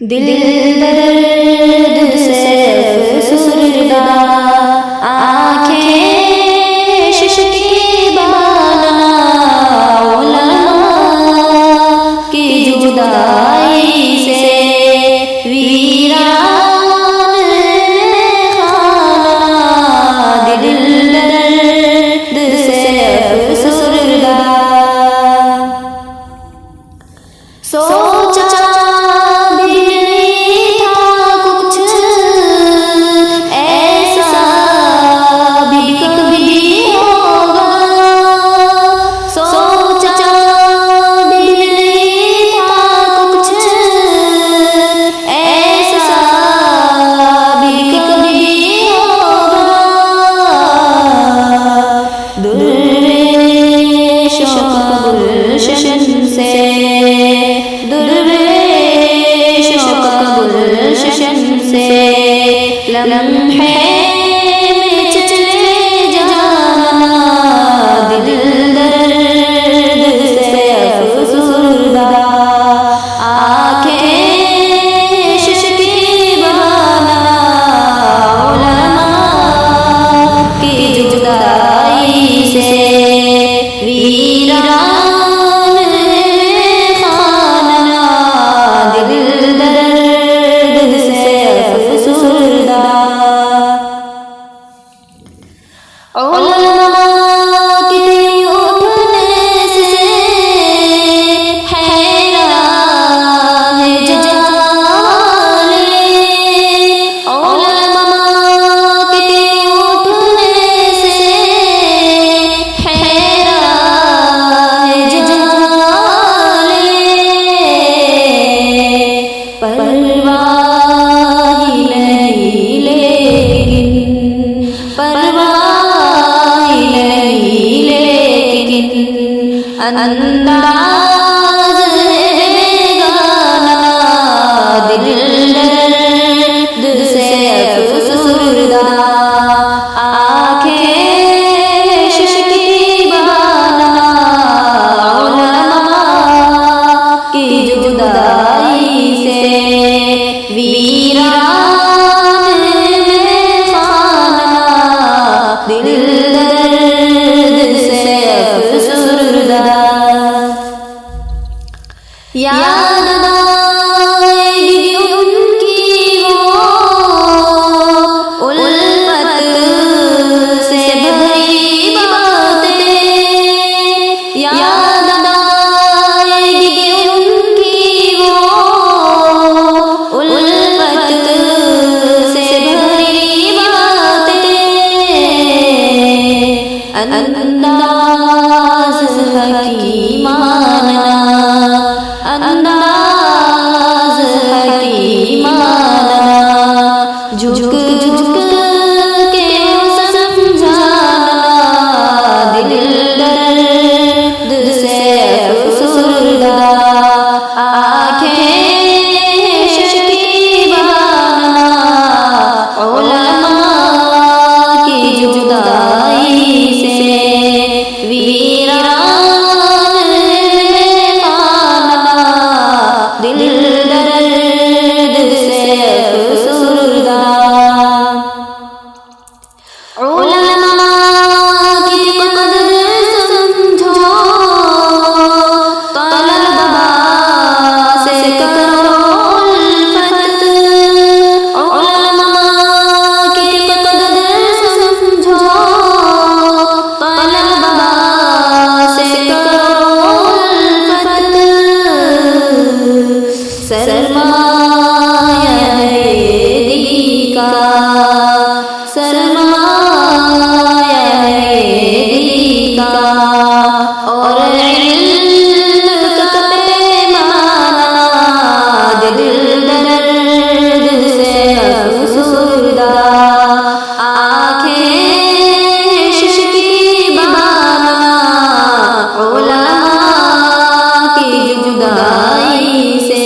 दिल दर्द से अफसुरदा, आँखें शुष्कीबाना, उलमा की जुदाई से वीरान खाना, दिल दर्द से अफसुरदा। सोचा भी नहीं था कुछ ऐसा भी कभी होगा, सोचा भी नहीं था कुछ ऐसा भी कभी होगा। दुर्वेशों का गुलशन से, दुर्वेशों का गुलशन से लम्हे में चले जाना, दिल दर्द से अफसुरदा, आँखें शुष्कीबाना, उलमा की जुदाई से वीरान उलमा के उठने से हैरान है जहाले, उलमा के उठने से हैरान है जहाले, परवाह ही नहीं लेकिन, परवाह नहीं लेकिन अंदाज़ है बेगाना, दिल दर्द से अफसुरदा, आँखें शुष्कीबाना, उलमा की जुदाई से वीरान खाना, दिल दर्द से अफसुरदा। याद आएगी उनकी वो उल्फत से भरी बातें, याद आएगी उनकी वो उल्फत से भरी बातें, अंदाज़ हकीमाना, अंदाज़ हकीमाना, झुक झुक के समझाना, दिल दर्द से अफसुरदा, आँखें शुष्कीबाना, उलमा की जुदाई से वीरान खाना, दिल दर्द से अफसुरदा। उलमा की कदर समझो, तलबा से करो उल्फत, उलमा की कदर समझो, तलबा से करो उल्फत, सरमाया है दिली का, सरमाया है दिली का, और इल्म का पैमाना, दिल दर्द से अफसुरदा, आँखें शुष्कीबाना, उलमा की जुदाई से